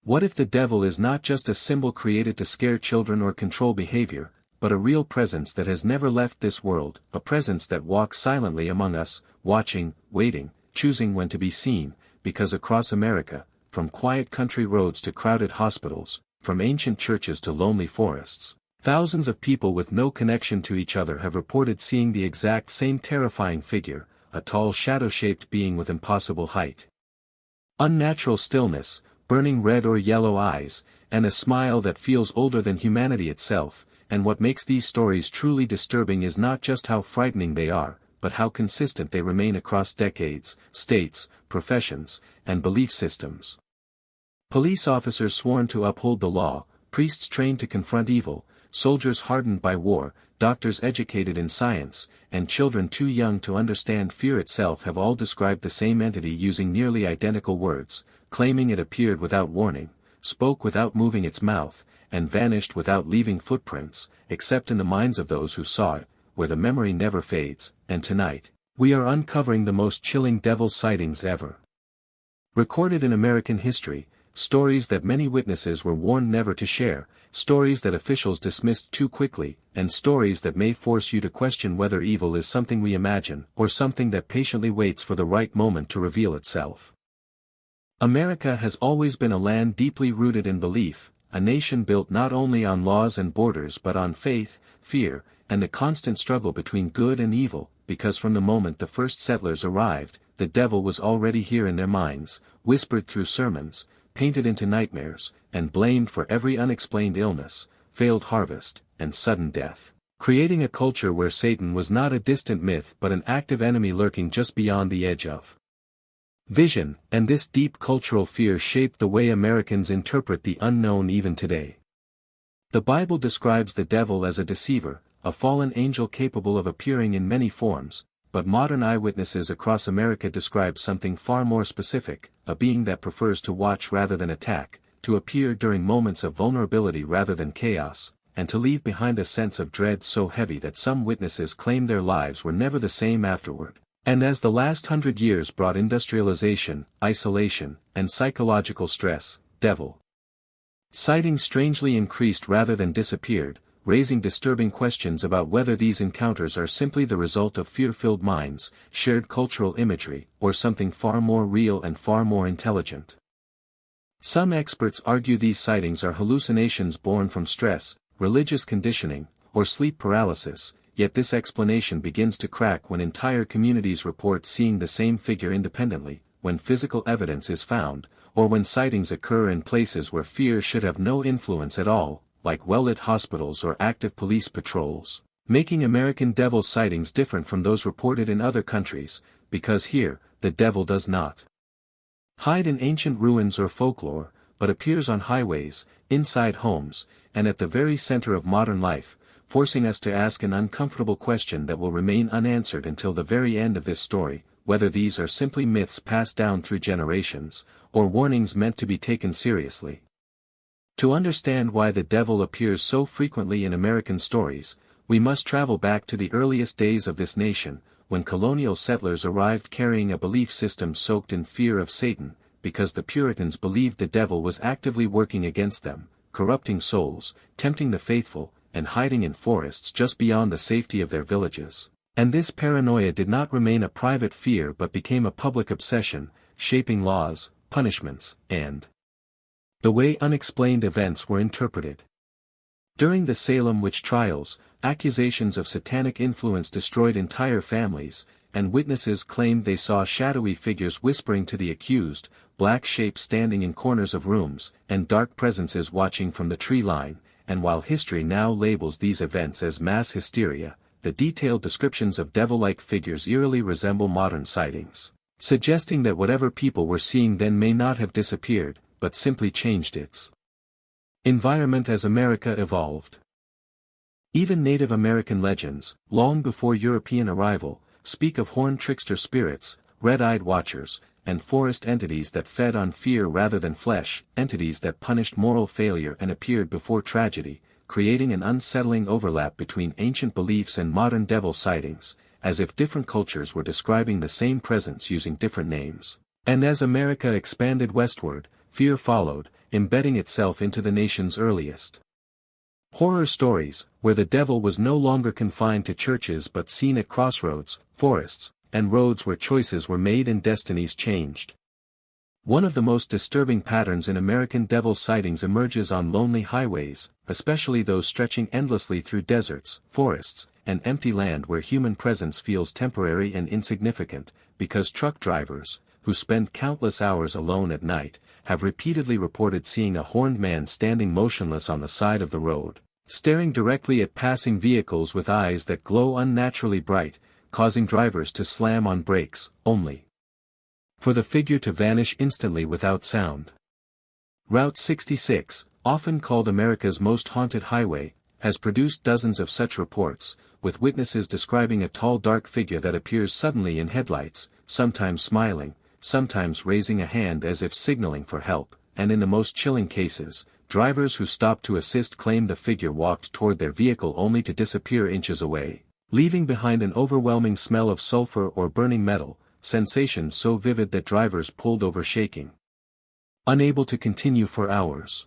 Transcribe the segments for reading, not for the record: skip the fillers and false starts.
What if the devil is not just a symbol created to scare children or control behavior, but a real presence that has never left this world, a presence that walks silently among us, watching, waiting, choosing when to be seen, because across America, from quiet country roads to crowded hospitals, from ancient churches to lonely forests, thousands of people with no connection to each other have reported seeing the exact same terrifying figure, a tall shadow-shaped being with impossible height. Unnatural stillness, burning red or yellow eyes, and a smile that feels older than humanity itself, and what makes these stories truly disturbing is not just how frightening they are, but how consistent they remain across decades, states, professions, and belief systems. Police officers sworn to uphold the law, priests trained to confront evil, soldiers hardened by war, doctors educated in science, and children too young to understand fear itself have all described the same entity using nearly identical words, claiming it appeared without warning, spoke without moving its mouth, and vanished without leaving footprints, except in the minds of those who saw it, where the memory never fades. And tonight, we are uncovering the most chilling devil sightings ever recorded in American history, stories that many witnesses were warned never to share, stories that officials dismissed too quickly, and stories that may force you to question whether evil is something we imagine or something that patiently waits for the right moment to reveal itself. America has always been a land deeply rooted in belief, a nation built not only on laws and borders but on faith, fear, and the constant struggle between good and evil, because from the moment the first settlers arrived, the devil was already here in their minds, whispered through sermons, painted into nightmares, and blamed for every unexplained illness, failed harvest, and sudden death, creating a culture where Satan was not a distant myth but an active enemy lurking just beyond the edge of vision. And this deep cultural fear shaped the way Americans interpret the unknown even today. The Bible describes the devil as a deceiver, a fallen angel capable of appearing in many forms, but modern eyewitnesses across America describe something far more specific, a being that prefers to watch rather than attack, to appear during moments of vulnerability rather than chaos, and to leave behind a sense of dread so heavy that some witnesses claim their lives were never the same afterward. And as the last 100 years brought industrialization, isolation, and psychological stress, devil sightings strangely increased rather than disappeared, raising disturbing questions about whether these encounters are simply the result of fear-filled minds, shared cultural imagery, or something far more real and far more intelligent. Some experts argue these sightings are hallucinations born from stress, religious conditioning, or sleep paralysis, yet this explanation begins to crack when entire communities report seeing the same figure independently, when physical evidence is found, or when sightings occur in places where fear should have no influence at all, like well-lit hospitals or active police patrols, making American devil sightings different from those reported in other countries, because here, the devil does not hide in ancient ruins or folklore, but appears on highways, inside homes, and at the very center of modern life, forcing us to ask an uncomfortable question that will remain unanswered until the very end of this story, whether these are simply myths passed down through generations, or warnings meant to be taken seriously. To understand why the devil appears so frequently in American stories, we must travel back to the earliest days of this nation, when colonial settlers arrived carrying a belief system soaked in fear of Satan, because the Puritans believed the devil was actively working against them, corrupting souls, tempting the faithful, and hiding in forests just beyond the safety of their villages. And this paranoia did not remain a private fear but became a public obsession, shaping laws, punishments, and the way unexplained events were interpreted. During the Salem witch trials, accusations of satanic influence destroyed entire families, and witnesses claimed they saw shadowy figures whispering to the accused, black shapes standing in corners of rooms, and dark presences watching from the tree line. And while history now labels these events as mass hysteria, the detailed descriptions of devil-like figures eerily resemble modern sightings, suggesting that whatever people were seeing then may not have disappeared, but simply changed its environment as America evolved. Even Native American legends, long before European arrival, speak of horned trickster spirits, red-eyed watchers, and forest entities that fed on fear rather than flesh, entities that punished moral failure and appeared before tragedy, creating an unsettling overlap between ancient beliefs and modern devil sightings, as if different cultures were describing the same presence using different names. And as America expanded westward, fear followed, embedding itself into the nation's earliest horror stories, where the devil was no longer confined to churches but seen at crossroads, forests, and roads where choices were made and destinies changed. One of the most disturbing patterns in American devil sightings emerges on lonely highways, especially those stretching endlessly through deserts, forests, and empty land where human presence feels temporary and insignificant, because truck drivers, who spend countless hours alone at night, have repeatedly reported seeing a horned man standing motionless on the side of the road, staring directly at passing vehicles with eyes that glow unnaturally bright, causing drivers to slam on brakes, only for the figure to vanish instantly without sound. Route 66, often called America's most haunted highway, has produced dozens of such reports, with witnesses describing a tall dark figure that appears suddenly in headlights, sometimes smiling, sometimes raising a hand as if signaling for help, and in the most chilling cases, drivers who stopped to assist claim the figure walked toward their vehicle only to disappear inches away, leaving behind an overwhelming smell of sulfur or burning metal, sensations so vivid that drivers pulled over shaking, unable to continue for hours.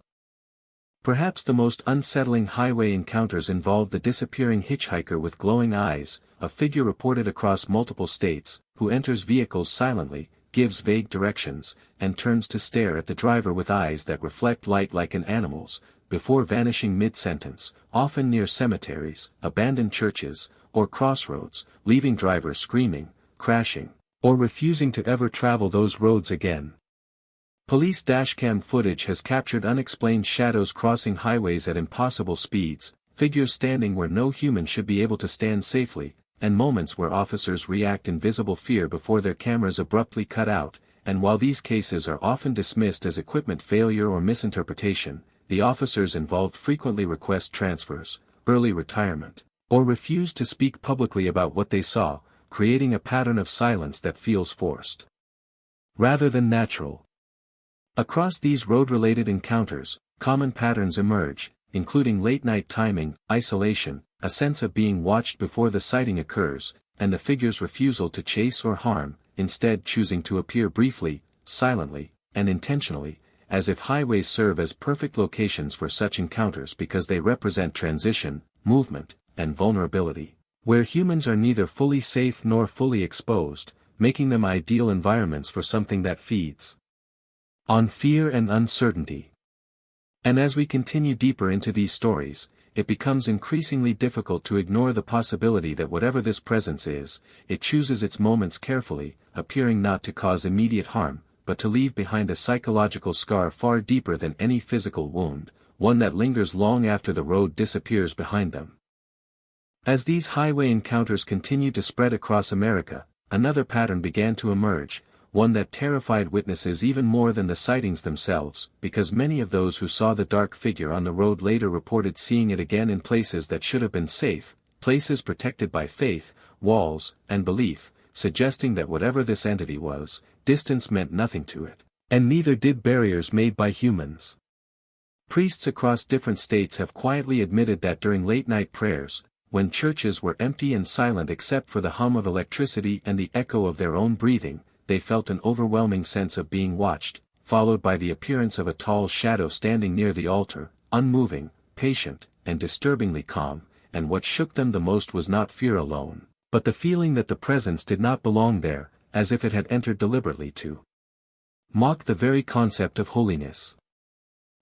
Perhaps the most unsettling highway encounters involved the disappearing hitchhiker with glowing eyes, a figure reported across multiple states, who enters vehicles silently, gives vague directions, and turns to stare at the driver with eyes that reflect light like an animal's, before vanishing mid-sentence, often near cemeteries, abandoned churches, or crossroads, leaving drivers screaming, crashing, or refusing to ever travel those roads again. Police dashcam footage has captured unexplained shadows crossing highways at impossible speeds, figures standing where no human should be able to stand safely, and moments where officers react in visible fear before their cameras abruptly cut out, and while these cases are often dismissed as equipment failure or misinterpretation, the officers involved frequently request transfers, early retirement, or refuse to speak publicly about what they saw, creating a pattern of silence that feels forced rather than natural. Across these road-related encounters, common patterns emerge, including late-night timing, isolation, a sense of being watched before the sighting occurs, and the figure's refusal to chase or harm, instead choosing to appear briefly, silently, and intentionally, as if highways serve as perfect locations for such encounters because they represent transition, movement, and vulnerability, where humans are neither fully safe nor fully exposed, making them ideal environments for something that feeds on fear and uncertainty. And as we continue deeper into these stories, it becomes increasingly difficult to ignore the possibility that whatever this presence is, it chooses its moments carefully, appearing not to cause immediate harm, but to leave behind a psychological scar far deeper than any physical wound, one that lingers long after the road disappears behind them. As these highway encounters continued to spread across America, another pattern began to emerge, one that terrified witnesses even more than the sightings themselves, because many of those who saw the dark figure on the road later reported seeing it again in places that should have been safe, places protected by faith, walls, and belief, suggesting that whatever this entity was, distance meant nothing to it, and neither did barriers made by humans. Priests across different states have quietly admitted that during late-night prayers, when churches were empty and silent except for the hum of electricity and the echo of their own breathing, they felt an overwhelming sense of being watched, followed by the appearance of a tall shadow standing near the altar, unmoving, patient, and disturbingly calm, and what shook them the most was not fear alone, but the feeling that the presence did not belong there, as if it had entered deliberately to mock the very concept of holiness.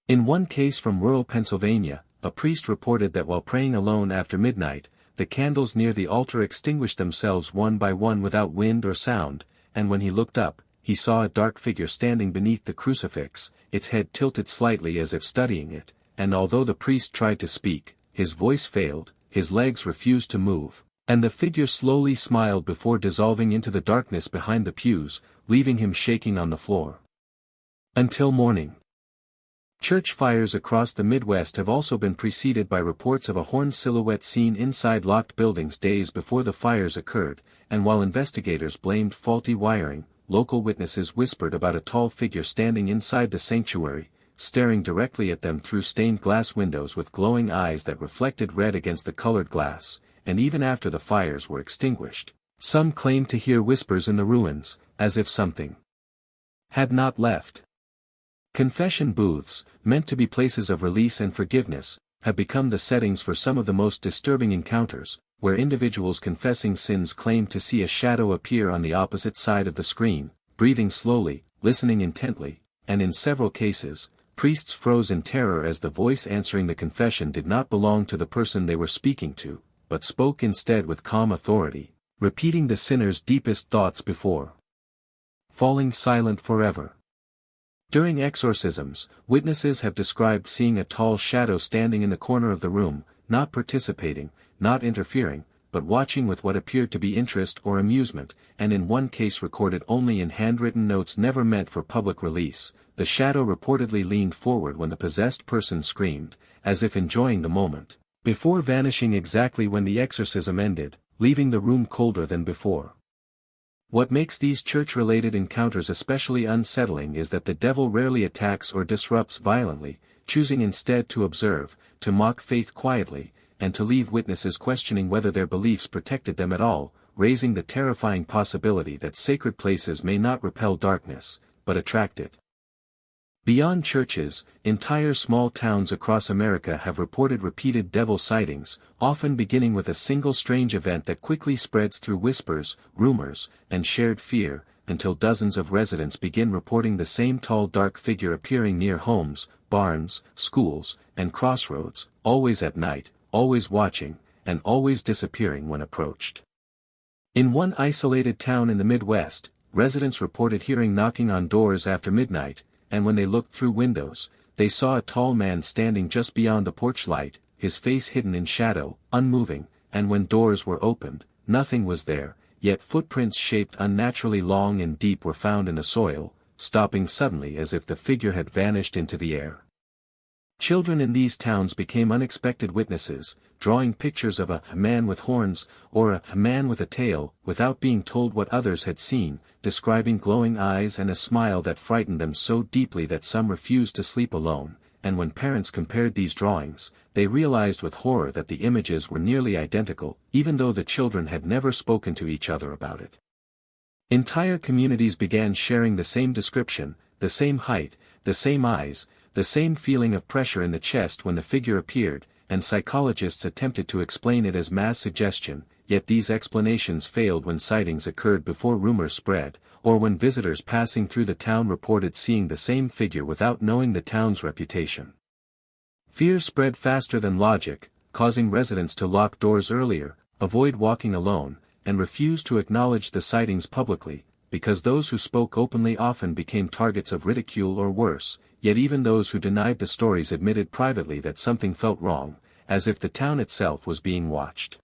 In one case from rural Pennsylvania, a priest reported that while praying alone after midnight, the candles near the altar extinguished themselves one by one without wind or sound, and when he looked up, he saw a dark figure standing beneath the crucifix, its head tilted slightly as if studying it, and although the priest tried to speak, his voice failed, his legs refused to move, and the figure slowly smiled before dissolving into the darkness behind the pews, leaving him shaking on the floor. Until morning. Church fires across the Midwest have also been preceded by reports of a horned silhouette seen inside locked buildings days before the fires occurred, and while investigators blamed faulty wiring, local witnesses whispered about a tall figure standing inside the sanctuary, staring directly at them through stained glass windows with glowing eyes that reflected red against the colored glass, and even after the fires were extinguished, some claimed to hear whispers in the ruins, as if something had not left. Confession booths, meant to be places of release and forgiveness, have become the settings for some of the most disturbing encounters, where individuals confessing sins claim to see a shadow appear on the opposite side of the screen, breathing slowly, listening intently, and in several cases, priests froze in terror as the voice answering the confession did not belong to the person they were speaking to, but spoke instead with calm authority, repeating the sinner's deepest thoughts before falling silent forever. During exorcisms, witnesses have described seeing a tall shadow standing in the corner of the room, not participating, not interfering, but watching with what appeared to be interest or amusement, and in one case recorded only in handwritten notes never meant for public release. The shadow reportedly leaned forward when the possessed person screamed, as if enjoying the moment, before vanishing exactly when the exorcism ended, leaving the room colder than before. What makes these church-related encounters especially unsettling is that the devil rarely attacks or disrupts violently, choosing instead to observe, to mock faith quietly, and to leave witnesses questioning whether their beliefs protected them at all, raising the terrifying possibility that sacred places may not repel darkness, but attract it. Beyond churches, entire small towns across America have reported repeated devil sightings, often beginning with a single strange event that quickly spreads through whispers, rumors, and shared fear, until dozens of residents begin reporting the same tall dark figure appearing near homes, barns, schools, and crossroads, always at night, always watching, and always disappearing when approached. In one isolated town in the Midwest, residents reported hearing knocking on doors after midnight, and when they looked through windows, they saw a tall man standing just beyond the porch light, his face hidden in shadow, unmoving, and when doors were opened, nothing was there, yet footprints shaped unnaturally long and deep were found in the soil, stopping suddenly as if the figure had vanished into the air. Children in these towns became unexpected witnesses, drawing pictures of a man with horns, or a man with a tail, without being told what others had seen, describing glowing eyes and a smile that frightened them so deeply that some refused to sleep alone, and when parents compared these drawings, they realized with horror that the images were nearly identical, even though the children had never spoken to each other about it. Entire communities began sharing the same description, the same height, the same eyes, the same feeling of pressure in the chest when the figure appeared, and psychologists attempted to explain it as mass suggestion, yet these explanations failed when sightings occurred before rumors spread, or when visitors passing through the town reported seeing the same figure without knowing the town's reputation. Fear spread faster than logic, causing residents to lock doors earlier, avoid walking alone, and refuse to acknowledge the sightings publicly, because those who spoke openly often became targets of ridicule or worse. Yet even those who denied the stories admitted privately that something felt wrong, as if the town itself was being watched.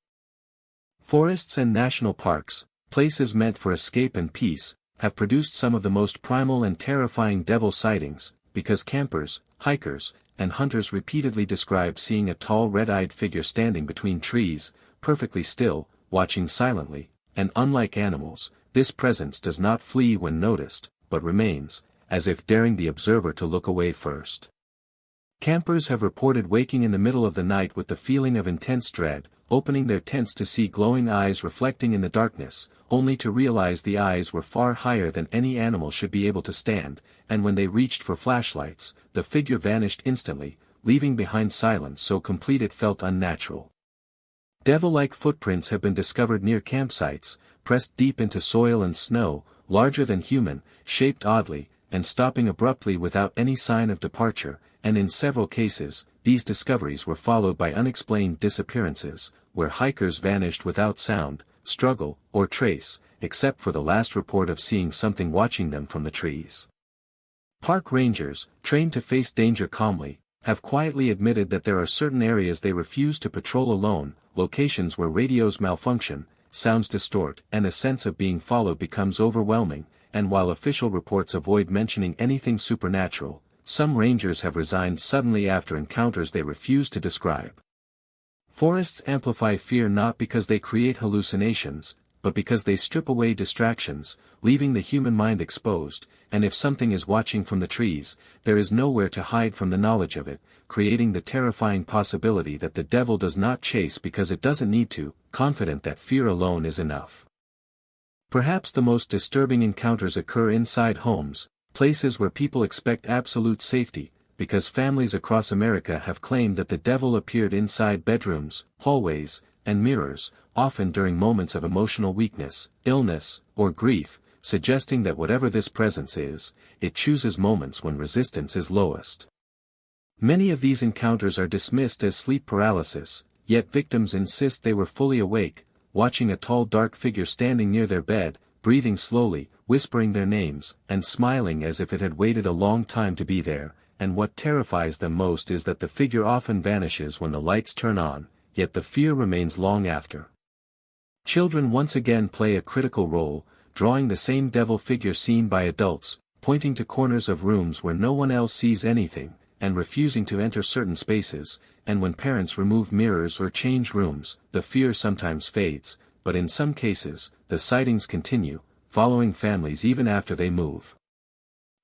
Forests and national parks, places meant for escape and peace, have produced some of the most primal and terrifying devil sightings, because campers, hikers, and hunters repeatedly describe seeing a tall red-eyed figure standing between trees, perfectly still, watching silently, and unlike animals, this presence does not flee when noticed, but remains, as if daring the observer to look away first. Campers have reported waking in the middle of the night with the feeling of intense dread, opening their tents to see glowing eyes reflecting in the darkness, only to realize the eyes were far higher than any animal should be able to stand, and when they reached for flashlights, the figure vanished instantly, leaving behind silence so complete it felt unnatural. Devil-like footprints have been discovered near campsites, pressed deep into soil and snow, larger than human, shaped oddly, and stopping abruptly without any sign of departure, and in several cases, these discoveries were followed by unexplained disappearances, where hikers vanished without sound, struggle, or trace, except for the last report of seeing something watching them from the trees. Park rangers, trained to face danger calmly, have quietly admitted that there are certain areas they refuse to patrol alone, locations where radios malfunction, sounds distort, and a sense of being followed becomes overwhelming, and while official reports avoid mentioning anything supernatural, some rangers have resigned suddenly after encounters they refuse to describe. Forests amplify fear not because they create hallucinations, but because they strip away distractions, leaving the human mind exposed, and if something is watching from the trees, there is nowhere to hide from the knowledge of it, creating the terrifying possibility that the devil does not chase because it doesn't need to, confident that fear alone is enough. Perhaps the most disturbing encounters occur inside homes, places where people expect absolute safety, because families across America have claimed that the devil appeared inside bedrooms, hallways, and mirrors, often during moments of emotional weakness, illness, or grief, suggesting that whatever this presence is, it chooses moments when resistance is lowest. Many of these encounters are dismissed as sleep paralysis, yet victims insist they were fully awake, watching a tall dark figure standing near their bed, breathing slowly, whispering their names, and smiling as if it had waited a long time to be there, and what terrifies them most is that the figure often vanishes when the lights turn on, yet the fear remains long after. Children once again play a critical role, drawing the same devil figure seen by adults, pointing to corners of rooms where no one else sees anything, and refusing to enter certain spaces, and when parents remove mirrors or change rooms, the fear sometimes fades, but in some cases, the sightings continue, following families even after they move.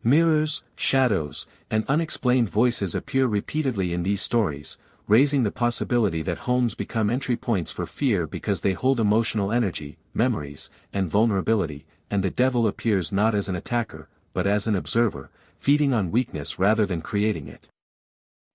Mirrors, shadows, and unexplained voices appear repeatedly in these stories, raising the possibility that homes become entry points for fear because they hold emotional energy, memories, and vulnerability, and the devil appears not as an attacker, but as an observer, feeding on weakness rather than creating it.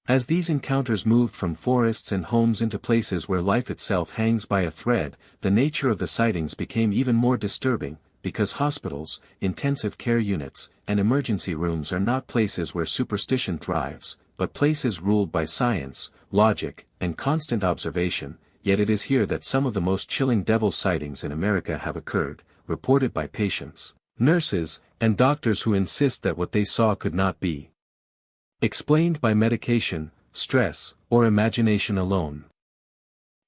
As these encounters moved from forests and homes into places where life itself hangs by a thread, the nature of the sightings became even more disturbing, because hospitals, intensive care units, and emergency rooms are not places where superstition thrives, but places ruled by science, logic, and constant observation, yet it is here that some of the most chilling devil sightings in America have occurred, reported by patients, nurses, and doctors who insist that what they saw could not be explained by medication, stress, or imagination alone.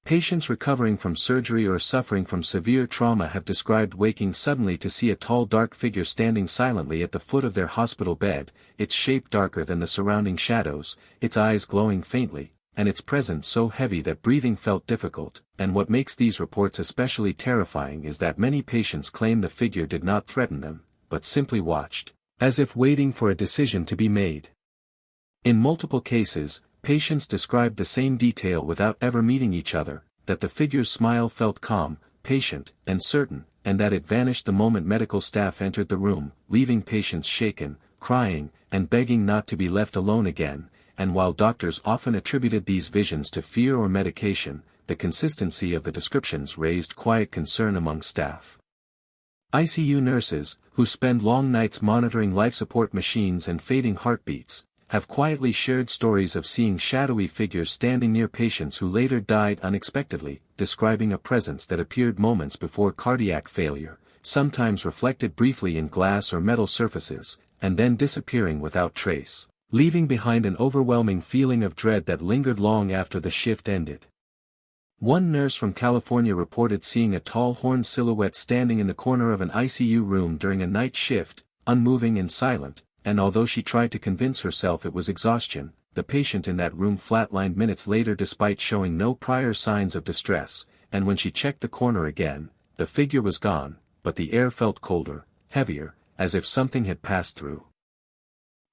Patients recovering from surgery or suffering from severe trauma have described waking suddenly to see a tall dark figure standing silently at the foot of their hospital bed, its shape darker than the surrounding shadows, its eyes glowing faintly, and its presence so heavy that breathing felt difficult, and what makes these reports especially terrifying is that many patients claim the figure did not threaten them, but simply watched, as if waiting for a decision to be made. In multiple cases, patients described the same detail without ever meeting each other, that the figure's smile felt calm, patient, and certain, and that it vanished the moment medical staff entered the room, leaving patients shaken, crying, and begging not to be left alone again, and while doctors often attributed these visions to fear or medication, the consistency of the descriptions raised quiet concern among staff. ICU nurses, who spend long nights monitoring life support machines and fading heartbeats, have quietly shared stories of seeing shadowy figures standing near patients who later died unexpectedly, describing a presence that appeared moments before cardiac failure, sometimes reflected briefly in glass or metal surfaces, and then disappearing without trace, leaving behind an overwhelming feeling of dread that lingered long after the shift ended. One nurse from California reported seeing a tall horned silhouette standing in the corner of an ICU room during a night shift, unmoving and silent, and although she tried to convince herself it was exhaustion, the patient in that room flatlined minutes later despite showing no prior signs of distress, and when she checked the corner again, the figure was gone, but the air felt colder, heavier, as if something had passed through.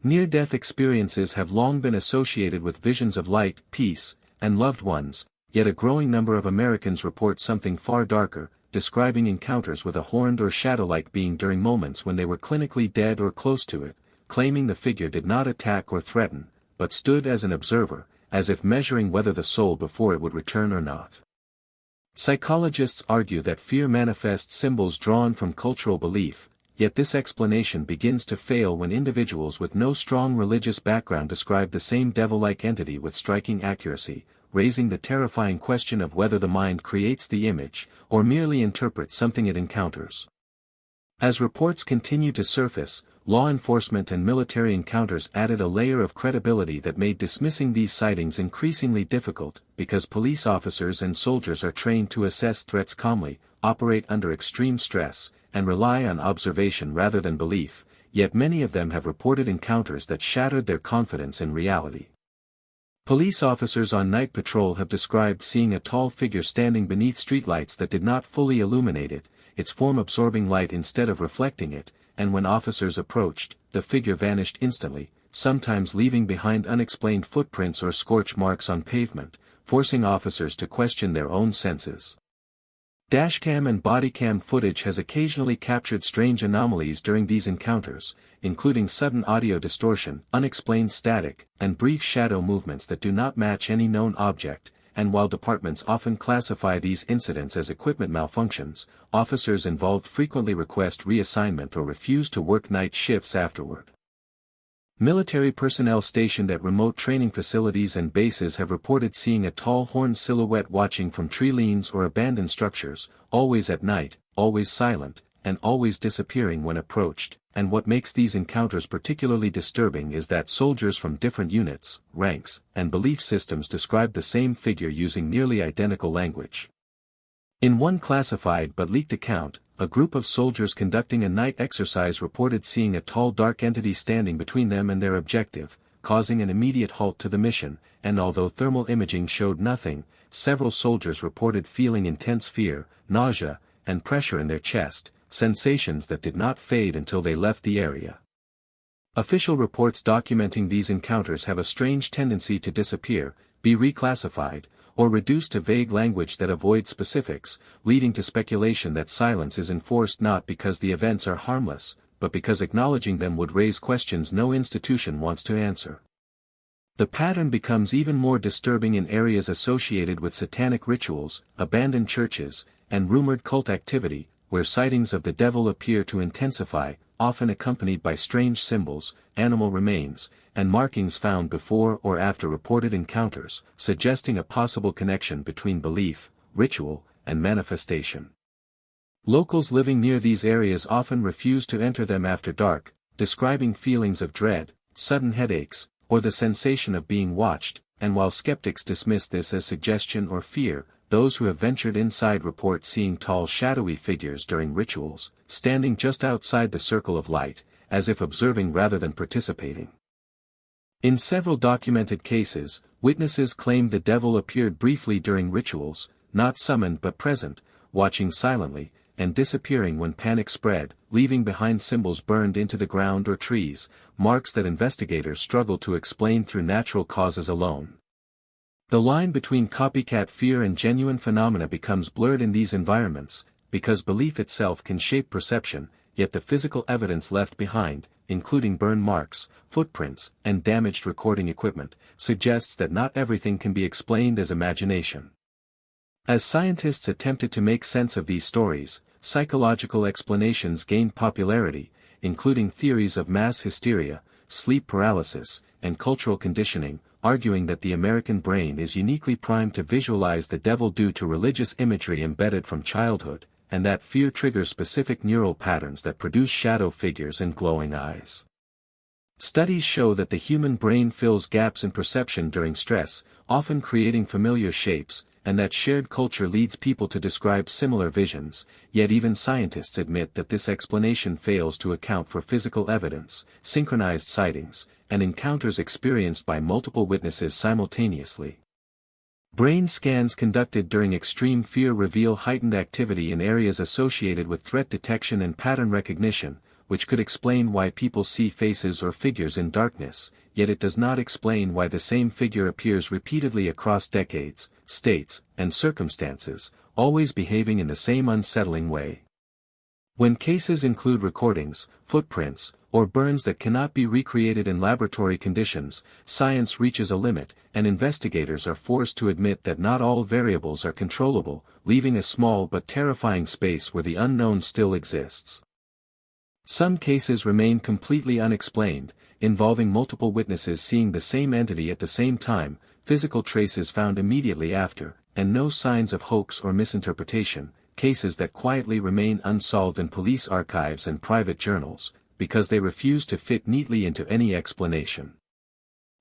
Near-death experiences have long been associated with visions of light, peace, and loved ones, yet a growing number of Americans report something far darker, describing encounters with a horned or shadow-like being during moments when they were clinically dead or close to it, claiming the figure did not attack or threaten, but stood as an observer, as if measuring whether the soul before it would return or not. Psychologists argue that fear manifests symbols drawn from cultural belief, yet this explanation begins to fail when individuals with no strong religious background describe the same devil-like entity with striking accuracy, raising the terrifying question of whether the mind creates the image, or merely interprets something it encounters. As reports continue to surface, law enforcement and military encounters added a layer of credibility that made dismissing these sightings increasingly difficult, because police officers and soldiers are trained to assess threats calmly, operate under extreme stress, and rely on observation rather than belief, yet many of them have reported encounters that shattered their confidence in reality. Police officers on night patrol have described seeing a tall figure standing beneath streetlights that did not fully illuminate it, its form absorbing light instead of reflecting it, and when officers approached, the figure vanished instantly, sometimes leaving behind unexplained footprints or scorch marks on pavement, forcing officers to question their own senses. Dashcam and bodycam footage has occasionally captured strange anomalies during these encounters, including sudden audio distortion, unexplained static, and brief shadow movements that do not match any known object, and while departments often classify these incidents as equipment malfunctions, officers involved frequently request reassignment or refuse to work night shifts afterward. Military personnel stationed at remote training facilities and bases have reported seeing a tall horned silhouette watching from tree leans or abandoned structures, always at night, always silent, and always disappearing when approached, and what makes these encounters particularly disturbing is that soldiers from different units, ranks, and belief systems describe the same figure using nearly identical language. In one classified but leaked account, a group of soldiers conducting a night exercise reported seeing a tall dark entity standing between them and their objective, causing an immediate halt to the mission, and although thermal imaging showed nothing, several soldiers reported feeling intense fear, nausea, and pressure in their chest, sensations that did not fade until they left the area. Official reports documenting these encounters have a strange tendency to disappear, be reclassified, or reduced to vague language that avoids specifics, leading to speculation that silence is enforced not because the events are harmless, but because acknowledging them would raise questions no institution wants to answer. The pattern becomes even more disturbing in areas associated with satanic rituals, abandoned churches, and rumored cult activity, where sightings of the devil appear to intensify, often accompanied by strange symbols, animal remains, and markings found before or after reported encounters, suggesting a possible connection between belief, ritual, and manifestation. Locals living near these areas often refuse to enter them after dark, describing feelings of dread, sudden headaches, or the sensation of being watched, and while skeptics dismiss this as suggestion or fear, those who have ventured inside report seeing tall shadowy figures during rituals, standing just outside the circle of light, as if observing rather than participating. In several documented cases, witnesses claimed the devil appeared briefly during rituals, not summoned but present, watching silently, and disappearing when panic spread, leaving behind symbols burned into the ground or trees, marks that investigators struggle to explain through natural causes alone. The line between copycat fear and genuine phenomena becomes blurred in these environments, because belief itself can shape perception, yet the physical evidence left behind, including burn marks, footprints, and damaged recording equipment, suggests that not everything can be explained as imagination. As scientists attempted to make sense of these stories, psychological explanations gained popularity, including theories of mass hysteria, sleep paralysis, and cultural conditioning, arguing that the American brain is uniquely primed to visualize the devil due to religious imagery embedded from childhood, and that fear triggers specific neural patterns that produce shadow figures and glowing eyes. Studies show that the human brain fills gaps in perception during stress, often creating familiar shapes, and that shared culture leads people to describe similar visions, yet even scientists admit that this explanation fails to account for physical evidence, synchronized sightings, and encounters experienced by multiple witnesses simultaneously. Brain scans conducted during extreme fear reveal heightened activity in areas associated with threat detection and pattern recognition, which could explain why people see faces or figures in darkness, yet it does not explain why the same figure appears repeatedly across decades, states, and circumstances, always behaving in the same unsettling way. When cases include recordings, footprints, or burns that cannot be recreated in laboratory conditions, science reaches a limit, and investigators are forced to admit that not all variables are controllable, leaving a small but terrifying space where the unknown still exists. Some cases remain completely unexplained, involving multiple witnesses seeing the same entity at the same time, physical traces found immediately after, and no signs of hoax or misinterpretation, cases that quietly remain unsolved in police archives and private journals, because they refuse to fit neatly into any explanation.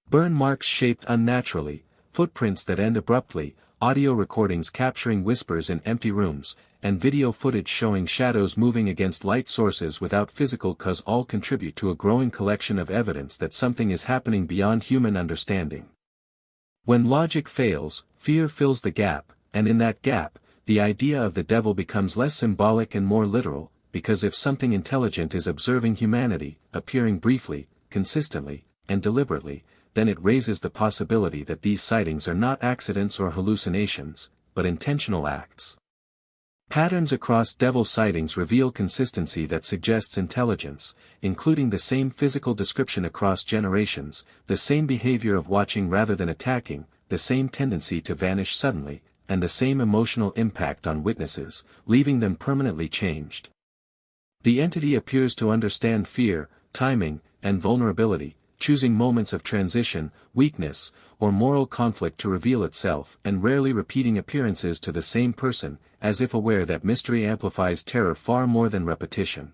Burn marks shaped unnaturally, footprints that end abruptly, audio recordings capturing whispers in empty rooms, and video footage showing shadows moving against light sources without physical cause all contribute to a growing collection of evidence that something is happening beyond human understanding. When logic fails, fear fills the gap, and in that gap, the idea of the devil becomes less symbolic and more literal, because if something intelligent is observing humanity, appearing briefly, consistently, and deliberately, then it raises the possibility that these sightings are not accidents or hallucinations, but intentional acts. Patterns across devil sightings reveal consistency that suggests intelligence, including the same physical description across generations, the same behavior of watching rather than attacking, the same tendency to vanish suddenly, and the same emotional impact on witnesses, leaving them permanently changed. The entity appears to understand fear, timing, and vulnerability, choosing moments of transition, weakness, or moral conflict to reveal itself, and rarely repeating appearances to the same person, as if aware that mystery amplifies terror far more than repetition.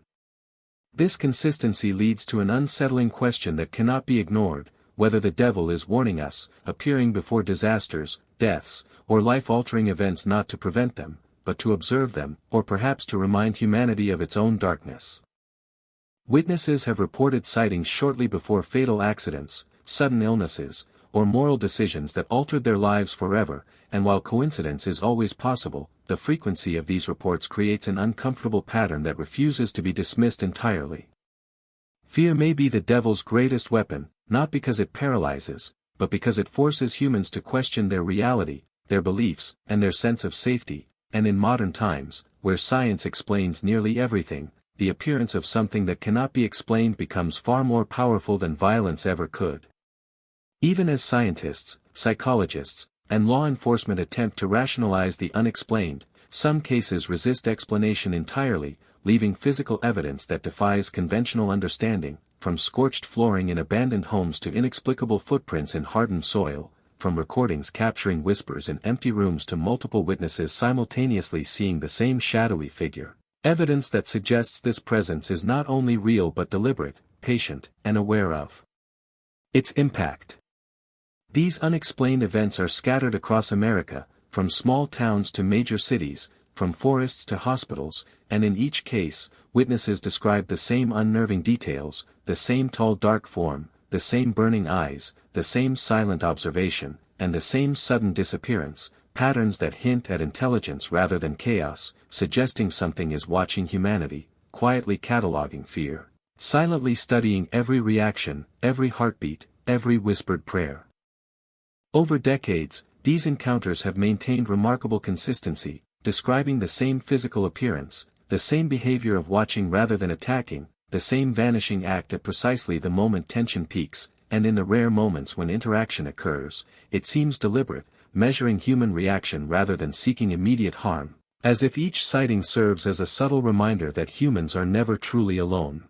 This consistency leads to an unsettling question that cannot be ignored: whether the devil is warning us, appearing before disasters, deaths, or life-altering events not to prevent them, but to observe them, or perhaps to remind humanity of its own darkness. Witnesses have reported sightings shortly before fatal accidents, sudden illnesses, or moral decisions that altered their lives forever, and while coincidence is always possible, the frequency of these reports creates an uncomfortable pattern that refuses to be dismissed entirely. Fear may be the devil's greatest weapon, not because it paralyzes, but because it forces humans to question their reality, their beliefs, and their sense of safety, and in modern times, where science explains nearly everything, the appearance of something that cannot be explained becomes far more powerful than violence ever could. Even as scientists, psychologists, and law enforcement attempt to rationalize the unexplained, some cases resist explanation entirely, leaving physical evidence that defies conventional understanding, from scorched flooring in abandoned homes to inexplicable footprints in hardened soil, from recordings capturing whispers in empty rooms to multiple witnesses simultaneously seeing the same shadowy figure. Evidence that suggests this presence is not only real but deliberate, patient, and aware of its impact. These unexplained events are scattered across America, from small towns to major cities, from forests to hospitals, and in each case, witnesses describe the same unnerving details, the same tall dark form, the same burning eyes, the same silent observation, and the same sudden disappearance, patterns that hint at intelligence rather than chaos, suggesting something is watching humanity, quietly cataloging fear, silently studying every reaction, every heartbeat, every whispered prayer. Over decades, these encounters have maintained remarkable consistency, describing the same physical appearance, the same behavior of watching rather than attacking, the same vanishing act at precisely the moment tension peaks, and in the rare moments when interaction occurs, it seems deliberate, measuring human reaction rather than seeking immediate harm, as if each sighting serves as a subtle reminder that humans are never truly alone.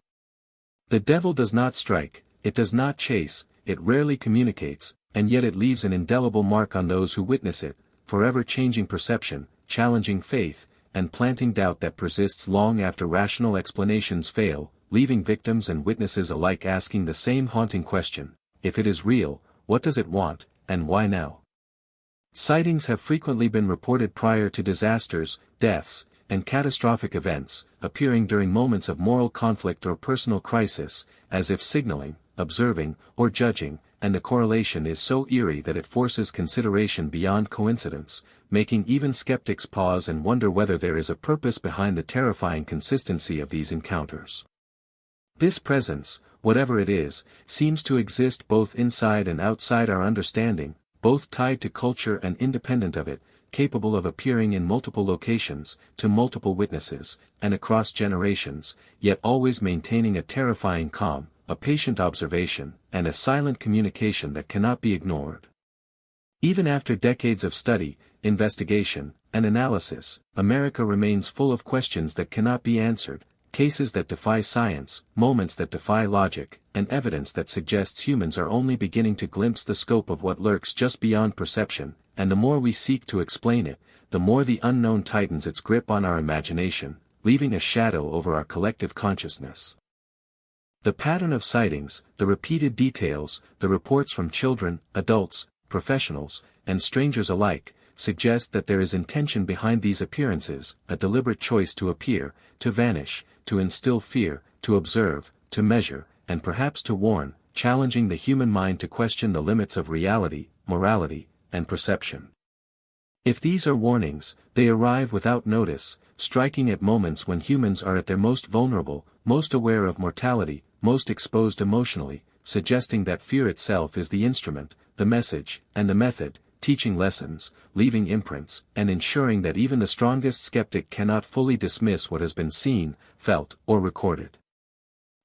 The devil does not strike, it does not chase, it rarely communicates, and yet it leaves an indelible mark on those who witness it, forever changing perception, challenging faith, and planting doubt that persists long after rational explanations fail, leaving victims and witnesses alike asking the same haunting question: if it is real, what does it want, and why now? Sightings have frequently been reported prior to disasters, deaths, and catastrophic events, appearing during moments of moral conflict or personal crisis, as if signaling, observing, or judging, and the correlation is so eerie that it forces consideration beyond coincidence, making even skeptics pause and wonder whether there is a purpose behind the terrifying consistency of these encounters. This presence, whatever it is, seems to exist both inside and outside our understanding, both tied to culture and independent of it, capable of appearing in multiple locations, to multiple witnesses, and across generations, yet always maintaining a terrifying calm, a patient observation, and a silent communication that cannot be ignored. Even after decades of study, investigation, and analysis, America remains full of questions that cannot be answered, cases that defy science, moments that defy logic, and evidence that suggests humans are only beginning to glimpse the scope of what lurks just beyond perception, and the more we seek to explain it, the more the unknown tightens its grip on our imagination, leaving a shadow over our collective consciousness. The pattern of sightings, the repeated details, the reports from children, adults, professionals, and strangers alike, suggest that there is intention behind these appearances, a deliberate choice to appear, to vanish, to instill fear, to observe, to measure, and perhaps to warn, challenging the human mind to question the limits of reality, morality, and perception. If these are warnings, they arrive without notice, striking at moments when humans are at their most vulnerable, most aware of mortality, most exposed emotionally, suggesting that fear itself is the instrument, the message, and the method, teaching lessons, leaving imprints, and ensuring that even the strongest skeptic cannot fully dismiss what has been seen, felt, or recorded.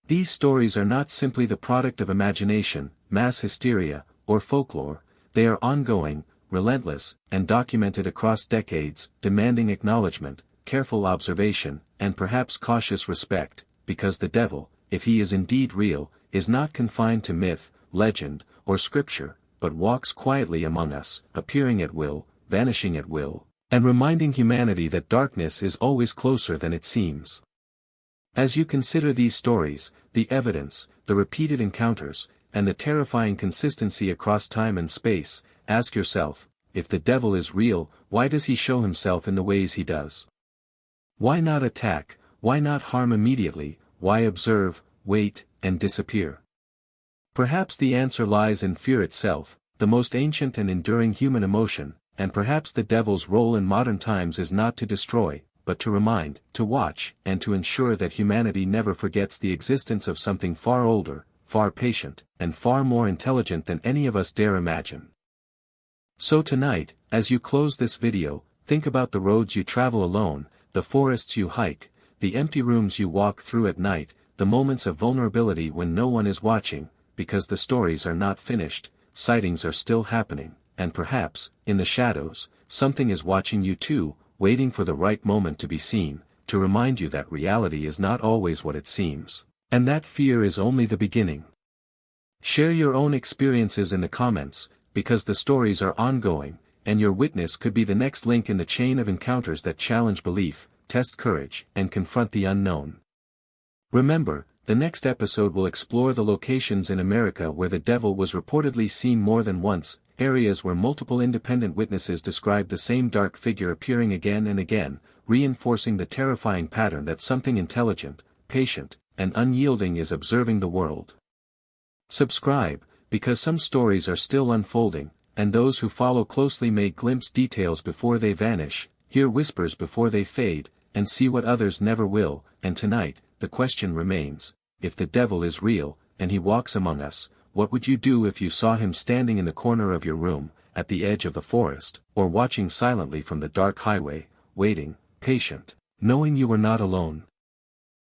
These stories are not simply the product of imagination, mass hysteria, or folklore. They are ongoing, relentless, and documented across decades, demanding acknowledgement, careful observation, and perhaps cautious respect, because the devil, if he is indeed real, is not confined to myth, legend, or scripture, but walks quietly among us, appearing at will, vanishing at will, and reminding humanity that darkness is always closer than it seems. As you consider these stories, the evidence, the repeated encounters, and the terrifying consistency across time and space, ask yourself, if the devil is real, why does he show himself in the ways he does? Why not attack, why not harm immediately, why observe, wait, and disappear? Perhaps the answer lies in fear itself, the most ancient and enduring human emotion, and perhaps the devil's role in modern times is not to destroy, but to remind, to watch, and to ensure that humanity never forgets the existence of something far older, far patient, and far more intelligent than any of us dare imagine. So tonight, as you close this video, think about the roads you travel alone, the forests you hike, the empty rooms you walk through at night, the moments of vulnerability when no one is watching, because the stories are not finished, sightings are still happening, and perhaps, in the shadows, something is watching you too, waiting for the right moment to be seen, to remind you that reality is not always what it seems, and that fear is only the beginning. Share your own experiences in the comments, because the stories are ongoing, and your witness could be the next link in the chain of encounters that challenge belief, test courage, and confront the unknown. Remember, the next episode will explore the locations in America where the devil was reportedly seen more than once, areas where multiple independent witnesses describe the same dark figure appearing again and again, reinforcing the terrifying pattern that something intelligent, patient, and unyielding is observing the world. Subscribe, because some stories are still unfolding, and those who follow closely may glimpse details before they vanish, hear whispers before they fade, and see what others never will. And tonight, the question remains, if the devil is real, and he walks among us, what would you do if you saw him standing in the corner of your room, at the edge of the forest, or watching silently from the dark highway, waiting, patient, knowing you were not alone?